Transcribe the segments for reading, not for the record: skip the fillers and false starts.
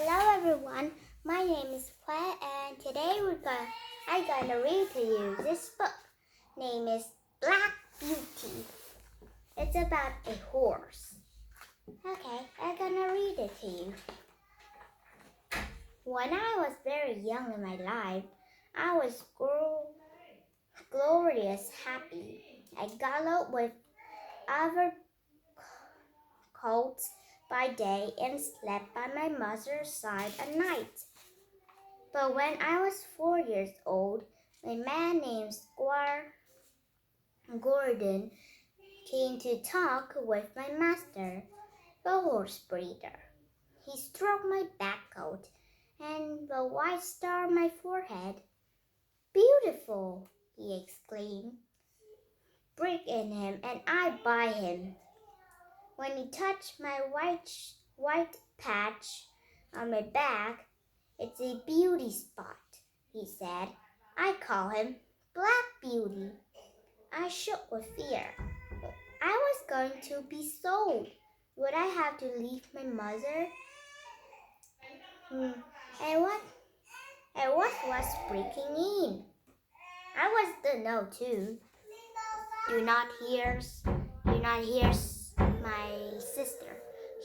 Hello everyone, my name is Claire and today I'm gonna read to you this book. Name is Black Beauty. It's about a horse. Okay, I'm gonna read it to you. When I was very young in my life, I was glorious happy. I galloped with other colts by day and slept by my mother's side at night. But when I was 4 years old, a man named Squire Gordon came to talk with my master, the horse breeder. He stroked my back coat and the white star on my forehead. Beautiful, he exclaimed. Bring in him and I buy him. When he touched my white patch on my back, it's a beauty spot, he said. I call him Black Beauty. I shook with fear. I was going to be sold. Would I have to leave my mother? And what was breaking in? I was the no too. Do not hear my sister.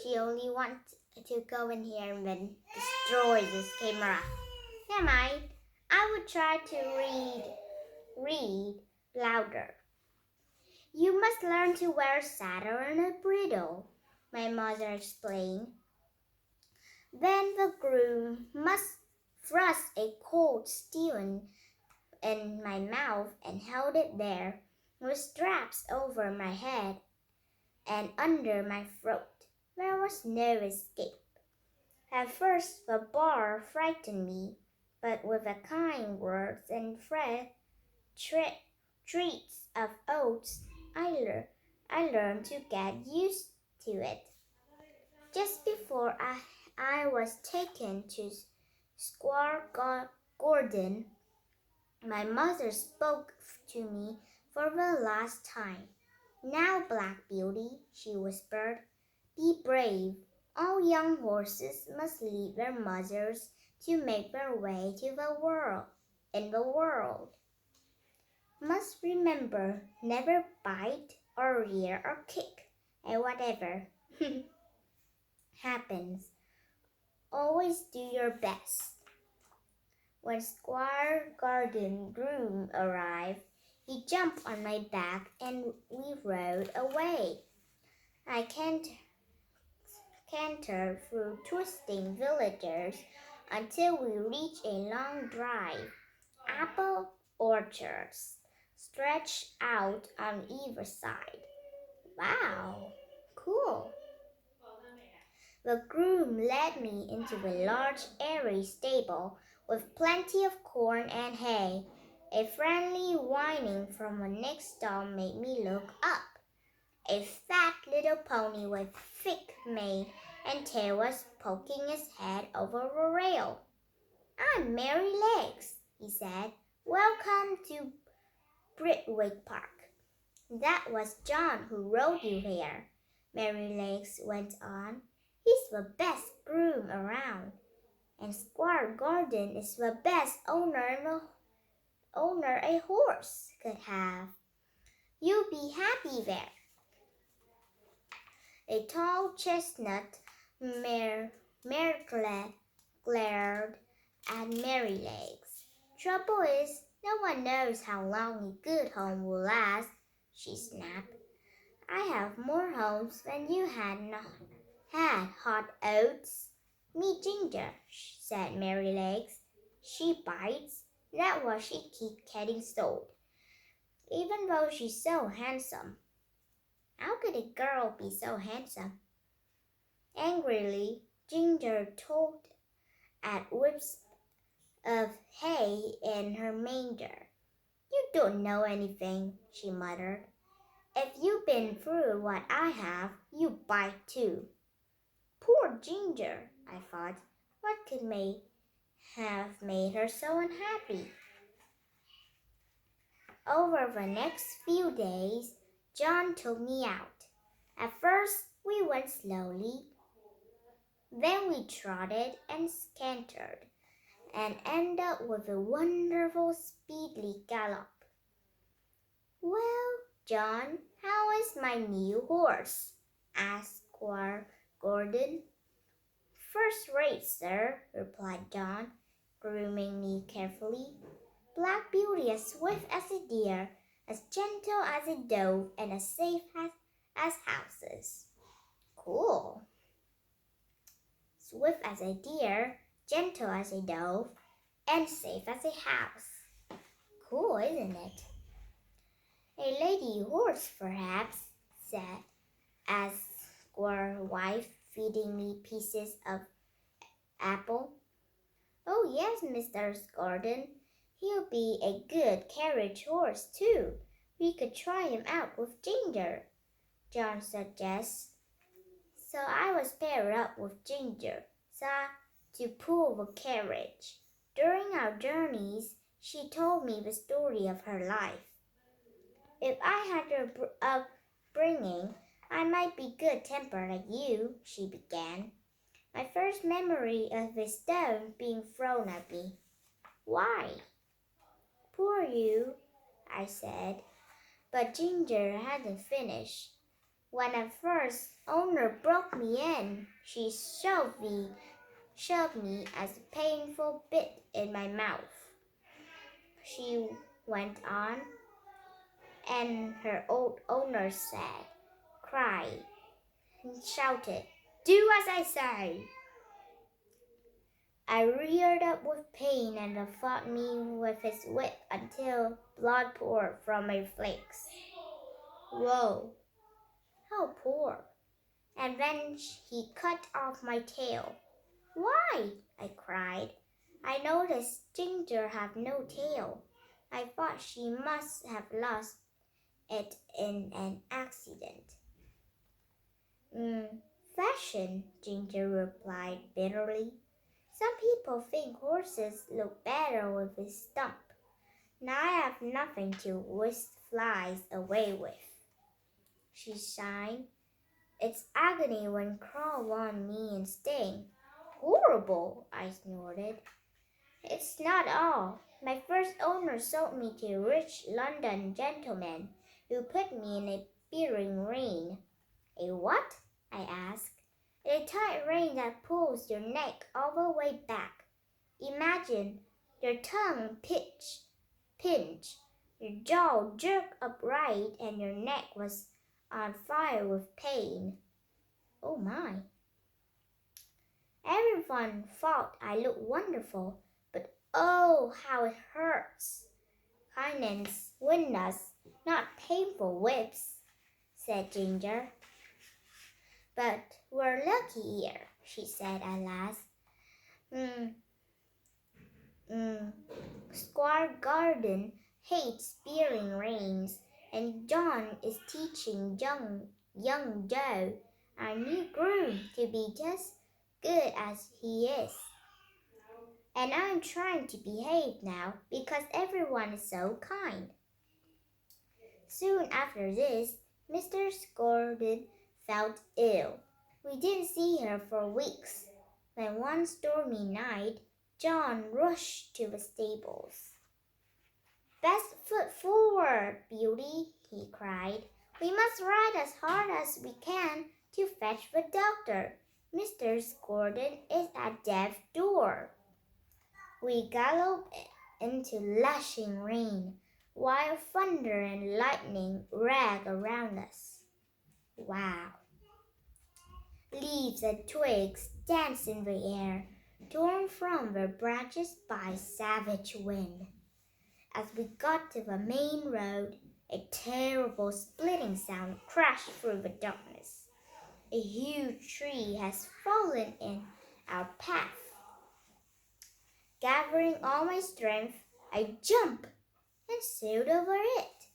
She only wants to go in here and then destroy this camera. Never mind. I would try to read louder. You must learn to wear a saddle and a bridle, my mother explained. Then the groom must thrust a cold steel in my mouth and hold it there with straps over my head and under my throat. There was no escape. At first the bar frightened me, but with the kind words and treats of oats, I learned to get used to it. Just before I was taken to Squire Gordon, my mother spoke to me for the last time. Now, Black Beauty, she whispered, be brave. All young horses must leave their mothers to make their way to in the world. Must remember, never bite or rear or kick, and whatever happens, always do your best. When Squire Gordon groom arrived, he jumped on my back and we rode away. I cantered through twisting villages until we reached a long drive. Apple orchards stretched out on either side. Wow, cool. The groom led me into a large, airy stable with plenty of corn and hay. A friendly whining from the next stall made me look up. A fat little pony with thick mane and tail was poking his head over the rail. I'm Mary Legs, he said. Welcome to Britwick Park. That was John who rode you here, Mary Legs went on. He's the best groom around, and Squire Gordon is the best owner a horse could have. You'll be happy there. A tall chestnut mare glared at Mary Legs. Trouble is, no one knows how long a good home will last, she snapped. I have more homes than you had hot oats. Meet Ginger, said Mary Legs. She bites. That's why she keeps getting sold, even though she's so handsome. How could a girl be so handsome? Angrily, Ginger tugged at whips of hay in her manger. You don't know anything, she muttered. If you've been through what I have, you bite too. Poor Ginger, I thought. What could have made her so unhappy? Over the next few days, John took me out. At first, we went slowly. Then we trotted and cantered, and ended up with a wonderful speedy gallop. "Well, John, how is my new horse?" asked Squire Gordon. "First rate, sir," replied John, grooming me carefully. "Black Beauty as swift as a deer, as gentle as a dove, and as safe as houses." Cool. Swift as a deer, gentle as a dove, and safe as a house. Cool, isn't it? "A lady horse, perhaps," said as Squire wife, feeding me pieces of apple. "Oh yes, Mr. Gordon. He'll be a good carriage horse too. We could try him out with Ginger," John suggested. So I was paired up with Ginger, to pull the carriage. During our journeys, she told me the story of her life. "If I had her upbringing, I might be good-tempered like you," she began. "My first memory of a stone being thrown at me." "Why?" "Poor you," I said. But Ginger hadn't finished. "When the first owner broke me in, she shoved me as a painful bit in my mouth," she went on, "and her old owner cried, and shouted, 'Do as I say!' I reared up with pain and fought me with his whip until blood poured from my flakes." "Whoa, how poor!" "And then he cut off my tail." "Why?" I cried. I noticed Ginger had no tail. I thought she must have lost it in an accident. "Fashion," Ginger replied bitterly. "Some people think horses look better with a stump. Now I have nothing to whisk flies away with." She sighed. "It's agony when crawl on me and sting." "Horrible," I snorted. "It's not all. My first owner sold me to a rich London gentleman who put me in a bearing rein." "A what?" I asked. "A tight rein that pulls your neck all the way back. Imagine your tongue pinch, your jaw jerk upright, and your neck was on fire with pain." "Oh my." "Everyone thought I looked wonderful, but oh, how it hurts." "Kindness wins us, not painful whips," said Ginger. "But we're lucky here," she said at last. Squire Gordon hates bearing reins, and John is teaching young Joe, our new groom, to be just good as he is. And I'm trying to behave now because everyone is so kind." Soon after this, Mr. Gordon felt ill. We didn't see her for weeks. Then one stormy night, John rushed to the stables. "Best foot forward, Beauty," he cried. "We must ride as hard as we can to fetch the doctor. Mr. Gordon is at death's door." We galloped into lashing rain, while thunder and lightning rang around us. Wow! Leaves and twigs danced in the air, torn from their branches by savage wind. As we got to the main road, a terrible splitting sound crashed through the darkness. A huge tree has fallen in our path. Gathering all my strength, I jumped and sailed over it.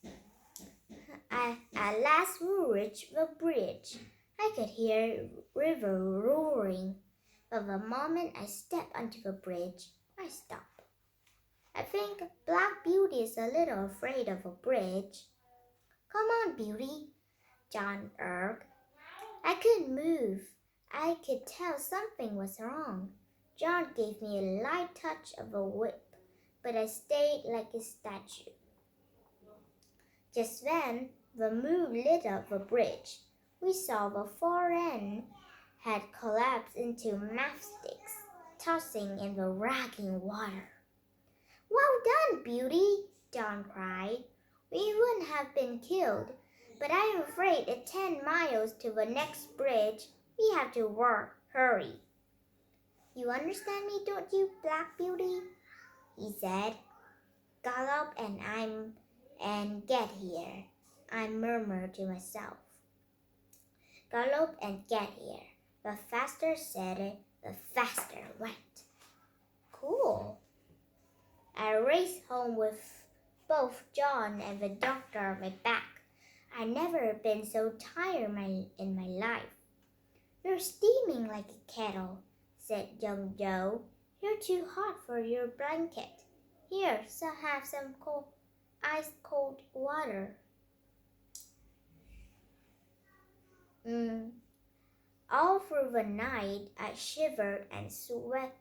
At last we reached the bridge. I could hear the river roaring, but the moment I stepped onto the bridge, I stopped. I think Black Beauty is a little afraid of a bridge. "Come on, Beauty," John urged. I couldn't move. I could tell something was wrong. John gave me a light touch of a whip, but I stayed like a statue. Just then, the moon lit up the bridge. We saw the far end had collapsed into matchsticks, tossing in the raging water. "Well done, Beauty!" John cried. "We wouldn't have been killed, but I'm afraid at 10 miles to the next bridge, we have to hurry." "You understand me, don't you, Black Beauty?" he said. "Gallop and get here," I murmured to myself. "Gallop and get here." The faster said it, the faster it went. Cool. I raced home with both John and the doctor on my back. I'd never been so tired in my life. "You're steaming like a kettle," said young Joe. "You're too hot for your blanket. Here, so have some ice cold water." All through the night, I shivered and sweated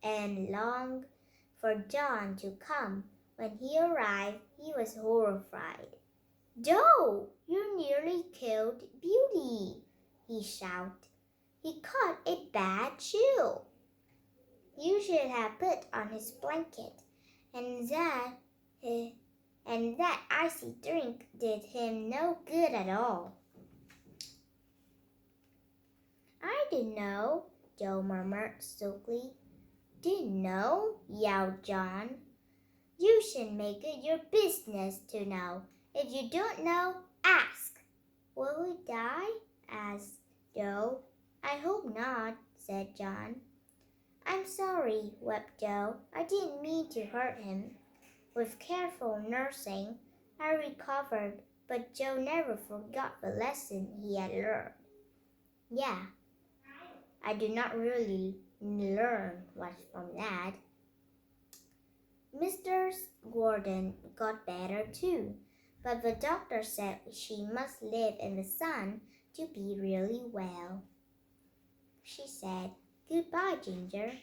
and longed for John to come. When he arrived, he was horrified. "Joe, you nearly killed Beauty," he shouted. "He caught a bad chill. You should have put on his blanket, and that icy drink did him no good at all." "I didn't know," Joe murmured sulkily. "Didn't know?" yelled John. "You should make it your business to know. If you don't know, ask." "Will we die?" asked Joe. "I hope not," said John. "I'm sorry," wept Joe. "I didn't mean to hurt him." With careful nursing, I recovered, but Joe never forgot the lesson he had learned. Yeah, I did not really learn much from that. Mr. Gordon got better too, but the doctor said she must live in the sun to be really well. She said, "Goodbye, Ginger."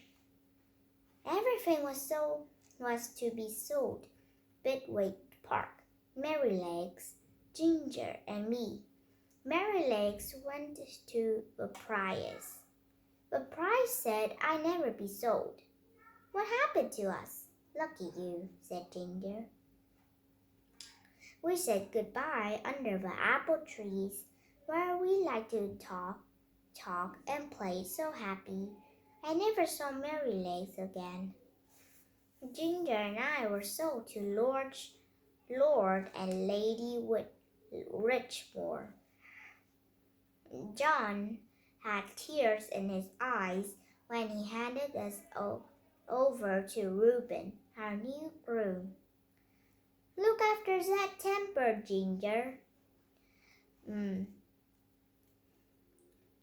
Everything was to be sold. Bidwick Park, Merrylegs, Ginger, and me. Merrylegs went to the prize. The prize said I'd never be sold. "What happened to us?" "Lucky you," said Ginger. We said goodbye under the apple trees where we liked to talk and play so happy. I never saw Merrylegs again. Ginger and I were sold to Lord and Lady Richmore. John had tears in his eyes when he handed us over to Reuben, our new groom. "Look after that temper, Ginger,"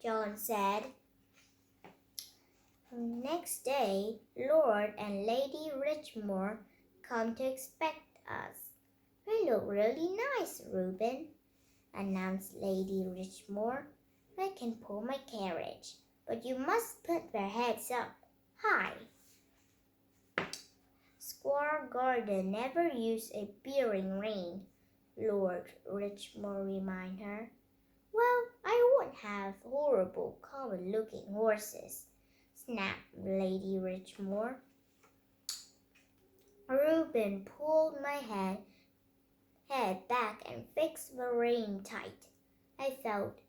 John said. Next day, Lord and Lady Richmore come to expect us. "We look really nice, Reuben," announced Lady Richmore. "I can pull my carriage, but you must put their heads up high." "Squire Gordon never used a bearing rein," Lord Richmore reminded her. "Well, I won't have horrible, common-looking horses," snapped Lady Richmore. Reuben pulled my head back and fixed the rein tight. I felt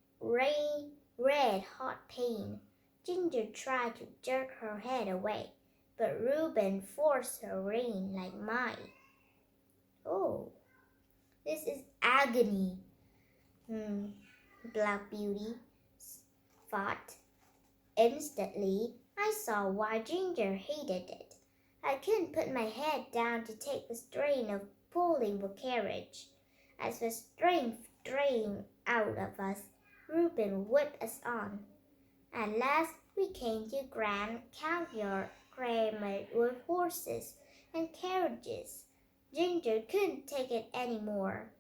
red-hot pain. Ginger tried to jerk her head away, but Reuben forced her rein like mine. "Oh, this is agony," Black Beauty thought. Instantly, I saw why Ginger hated it. I couldn't put my head down to take the strain of pulling the carriage. As the strength drained out of us, Reuben whipped us on. At last, we came to a grand courtyard crammed with horses and carriages. Ginger couldn't take it any more.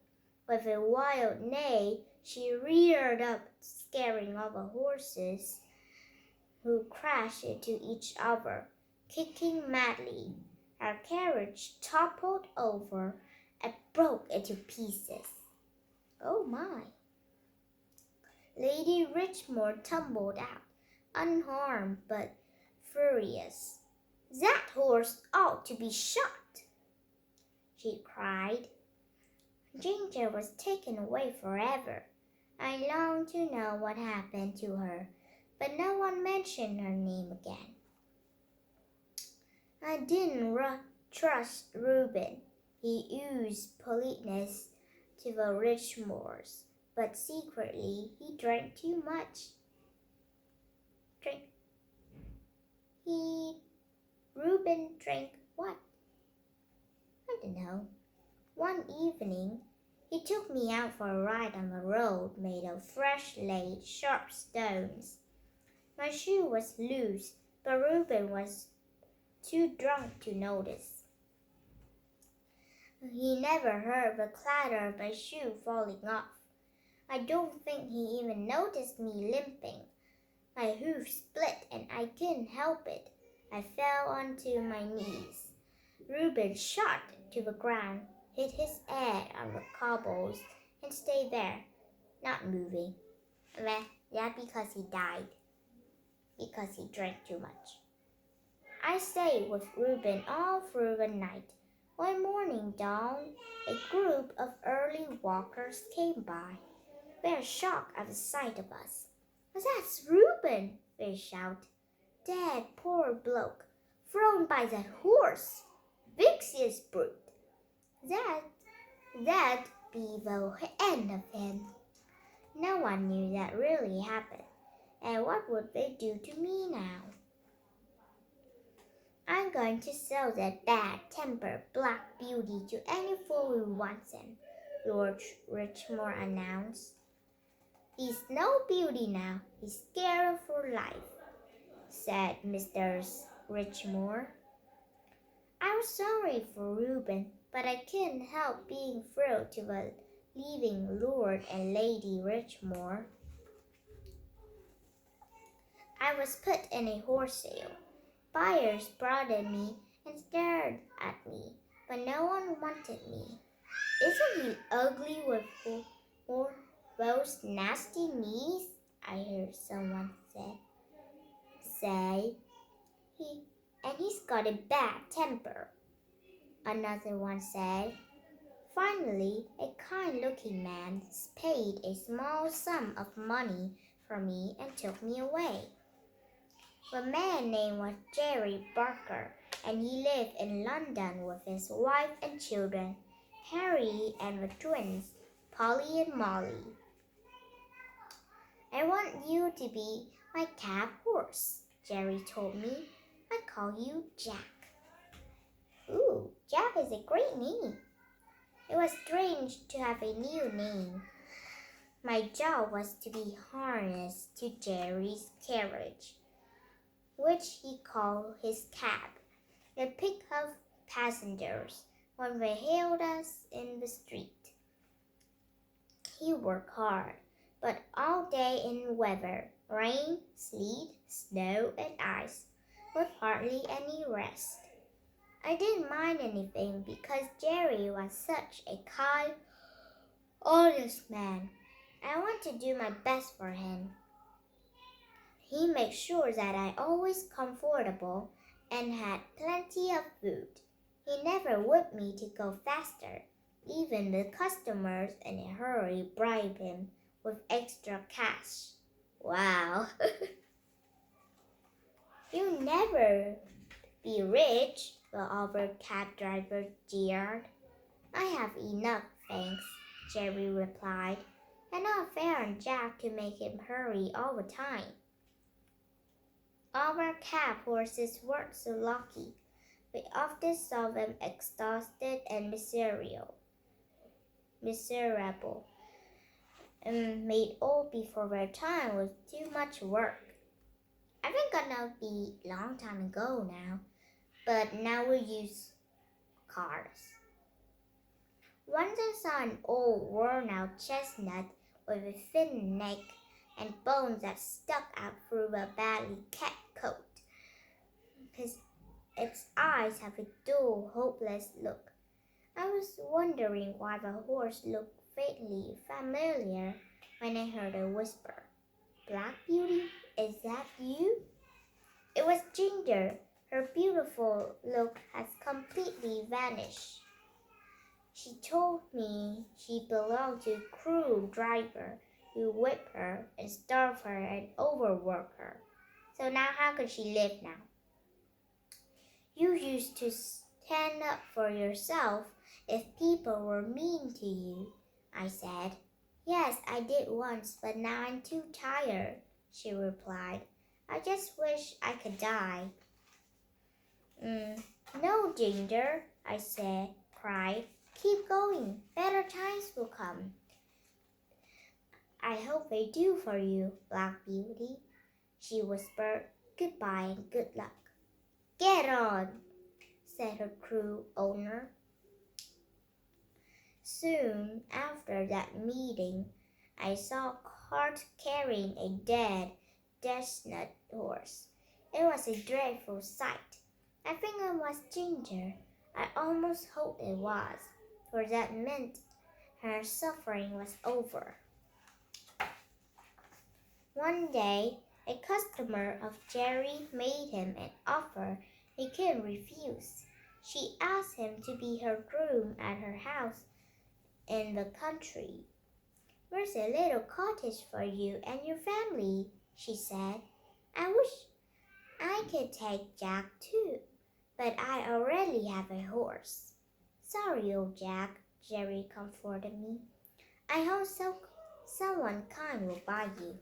With a wild neigh, she reared up, scaring all the horses, who crashed into each other, kicking madly. Our carriage toppled over and broke into pieces. Oh my! Lady Richmore tumbled out, unharmed but furious. "That horse ought to be shot," she cried. Ginger was taken away forever. I longed to know what happened to her, but no one mentioned her name again. I didn't trust Reuben. He oozed politeness to the Richmores, but secretly he drank too much. Reuben drank what? I don't know. One evening, he took me out for a ride on the road made of fresh-laid, sharp stones. My shoe was loose, but Reuben was too drunk to notice. He never heard the clatter of my shoe falling off. I don't think he even noticed me limping. My hoof split and I couldn't help it. I fell onto my knees. Reuben shot to the ground, hit his head on the cobbles, and stayed there, not moving. Well, that's because he died, because he drank too much. I stayed with Reuben all through the night. When morning dawned, a group of early walkers came by. They were shocked at the sight of us. "That's Reuben," they shouted. "Dead poor bloke, thrown by that horse. Vicious brute. That'd be the end of him." No one knew that really happened, and what would they do to me now? "I'm going to sell that bad-tempered black beauty to any fool who wants him," Lord Richmore announced. "He's no beauty now. He's scared for life," said Mr. Richmore. I was sorry for Reuben, but I couldn't help being thrilled to the leaving Lord and Lady Richmore. I was put in a horse sale. Buyers prodded me and stared at me, but no one wanted me. "Isn't he ugly with those nasty knees?" I heard someone say. He's got a bad temper," another one said. Finally, a kind-looking man paid a small sum of money for me and took me away. The man's name was Jerry Barker, and he lived in London with his wife and children, Harry and the twins, Polly and Molly. "I want you to be my cab horse," Jerry told me. "I call you Jack." Ooh, Jack is a great name. It was strange to have a new name. My job was to be harnessed to Jerry's carriage, which he called his cab, and pick up passengers when they hailed us in the street. He worked hard, but all day in weather, rain, sleet, snow, and ice, with hardly any rest. I didn't mind anything because Jerry was such a kind, honest man. I wanted to do my best for him. He made sure that I always comfortable and had plenty of food. He never whipped me to go faster. Even the customers in a hurry bribed him with extra cash. Wow. "You'll never be rich," the other cab driver jeered. "I have enough, thanks," Jerry replied, and not fair on Jack to make him hurry all the time. Our cab horses weren't so lucky. We often saw them exhausted and miserable, and made old before their time with too much work. I think gonna be a long time ago now, but now we use cars. Once I saw an old worn-out chestnut with a thin neck and bones that stuck out through a badly kept coat. Its eyes have a dull, hopeless look. I was wondering why the horse looked faintly familiar when I heard a whisper. Black Beauty, is that you? It was Ginger. Her beautiful look has completely vanished. She told me she belonged to a cruel driver who whipped her and starved her and overworked her. So now how could she live now? You used to stand up for yourself if people were mean to you, I said. Yes, I did once, but now I'm too tired, she replied. I just wish I could die. No, Ginger, I cried. Keep going. Better times will come. I hope they do for you, Black Beauty, she whispered. Goodbye and good luck. Get on, said her cruel owner. Soon after that meeting, I saw a cart carrying a dead chestnut horse. It was a dreadful sight. I think it was Ginger. I almost hoped it was, for that meant her suffering was over. One day, a customer of Jerry made him an offer he couldn't refuse. She asked him to be her groom at her house in the country. There's a little cottage for you and your family, she said. I wish I could take Jack too, but I already have a horse. Sorry, old Jack, Jerry comforted me. I hope someone kind will buy you.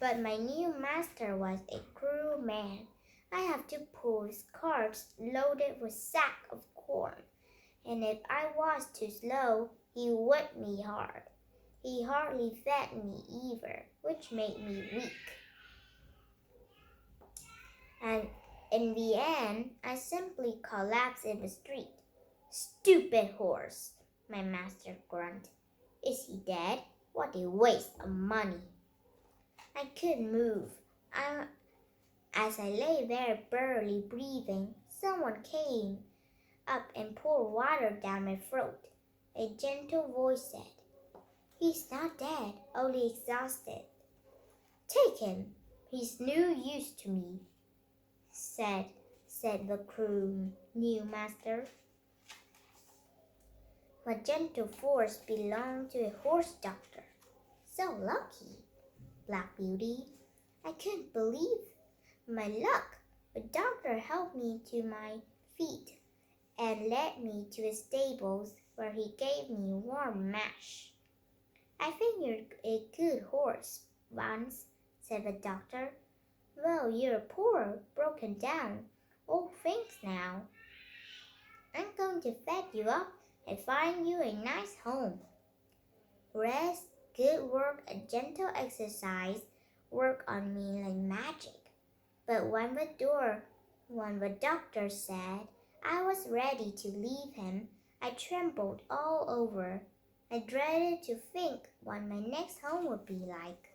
But my new master was a cruel man. I have to pull his carts loaded with sacks of corn, and if I was too slow, he whipped me hard. He hardly fed me either, which made me weak. And in the end, I simply collapsed in the street. Stupid horse, my master grunted. Is he dead? What a waste of money. I couldn't move. As I lay there barely breathing, someone came up and poured water down my throat. A gentle voice said, He's not dead, only exhausted. Take him. He's no use to me, said the cruel new master. My gentle force belonged to a horse doctor. So lucky, Black Beauty. I couldn't believe my luck. The doctor helped me to my feet and led me to his stables where he gave me warm mash. I think you're a good horse, Vance, said the doctor. Well, you're poor, broken down, old things now. I'm going to fed you up and find you a nice home. Rest, good work, and gentle exercise work on me like magic. But when the doctor said I was ready to leave him, I trembled all over. I dreaded to think what my next home would be like.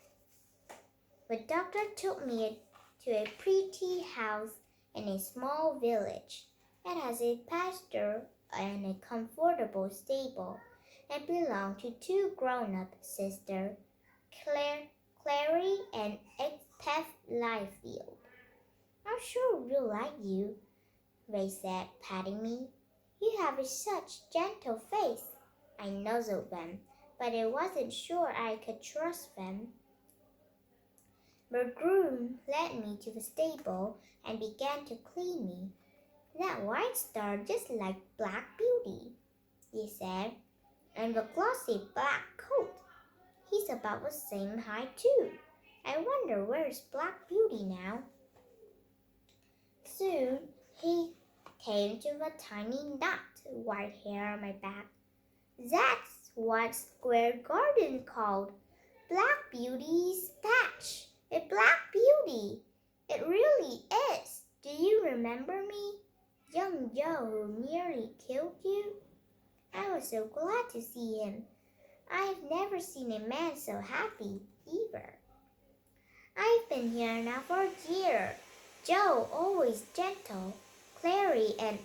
The doctor took me to a pretty house in a small village. It has a pasture and a comfortable stable. It belonged to two grown-up sisters, Clary and Pef Liefeld. I'm sure we'll like you, they said, patting me. You have such gentle face. I nuzzled them, but I wasn't sure I could trust them. The groom led me to the stable and began to clean me. That white star just like Black Beauty, he said, and the glossy black coat. He's about the same height too. I wonder where's Black Beauty now? Soon he came to the tiny knot white hair on my back. That's what Square Garden called Black Beauty's patch. A Black Beauty. It really is. Do you remember me? Young Joe who nearly killed you? I was so glad to see him. I've never seen a man so happy, either. I've been here now for a year. Joe, always gentle. Clary and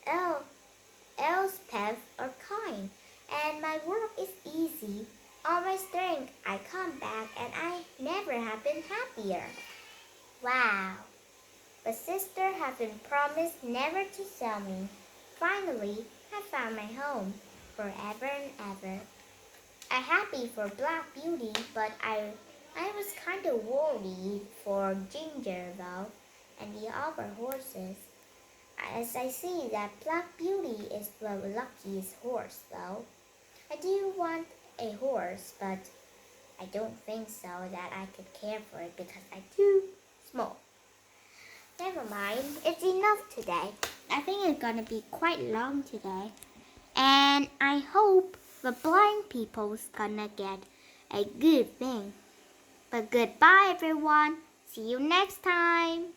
El- Elspeth are kind, and my work is easy. On my strength, I come back, and I never have been happier. Wow. But sister had been promised never to sell me. Finally, I found my home, forever and ever. I'm happy for Black Beauty, but I was kind of worried for Ginger, though, and the other horses. As I see that Black Beauty is the luckiest horse, though. I do want a horse, but I don't think so that I could care for it because I'm too small. Never mind, it's enough today. I think it's gonna be quite long today. And I hope the blind people's gonna get a good thing. But goodbye everyone. See you next time.